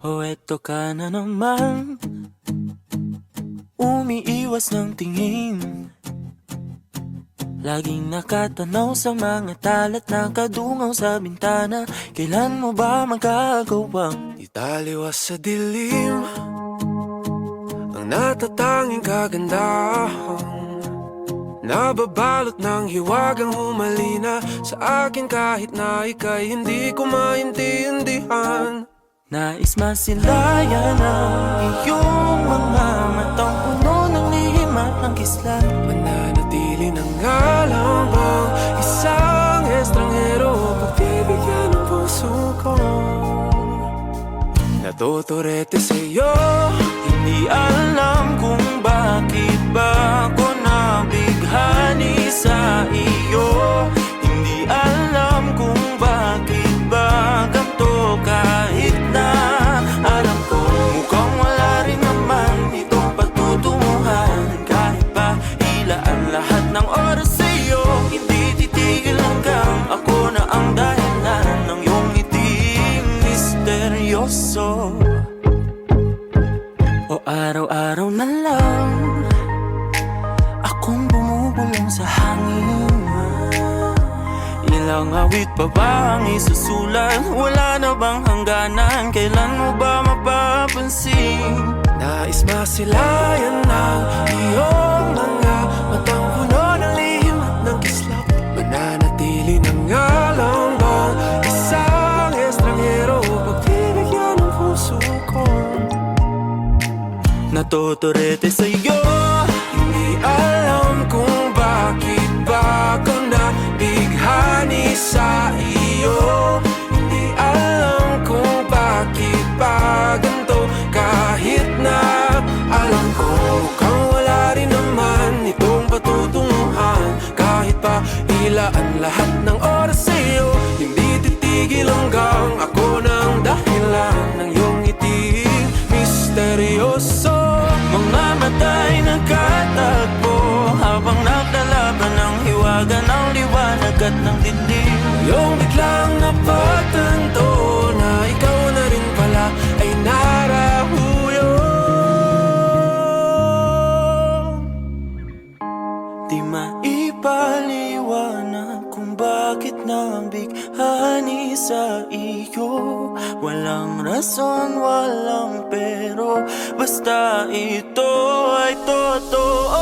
O eto ka na naman, umiiwas ng tingin, laging nakatanaw sa mga talat na kadungaw sa bintana. Kailan mo ba magagawang italiwas sa dilim ang natatanging kagandahan, nababalot ng hiwagang humalina sa akin kahit na ika'y hindi ko maintindihan. nais masilayan ang iyong mga matang puno ng lihim at ng kislat? Mananatili ng alam bang isang estranghero pagbibigyan ng puso ko? Natuturete sa'yo, Hindi alam kung bakit ba ako nabighani sa iyo. Hindi alam kung bakit ba ganito, kahit na alam ko mukhang wala rin naman itong patutunguhan. Kahit pa ilaan lahat ng oras sa iyo, hindi titigil hanggang ako na ang dahilan ng iyong ngiting misteryoso. O araw-araw na lang akong bumubulong sa hangin. Ilang awit pa ba ang isusulat? Wala na bang hangganan? Kailan mo ba mapapansin? nais masilayan ng iyong mga matang puno ng lihim at ng kislap. Mananatili ng alam bang isang estranghero pagbibigyan ng puso ko? Natuturete sa'yo, Hindi alam kung bakit ba ako nabighani sa iyo. Hindi alam kung bakit ba ganito, kahit na alam ko mukhang wala rin naman itong patutunguhan. Kahit pa ilaan lahat ng oras sa iyo, hindi titigil hanggang ako ng dahilan ng iyong ngiti misteryoso. mga mata'y nagkatagpo habang naglalaban ng hiwaga ng liwanag at ng dilim. Yung biglang napagtanto na ikaw na rin pala ay narahuyo. Di maipaliwanag kung bakit nabighani sa iyo. Walang rason, walang pero, basta ito ay totoo.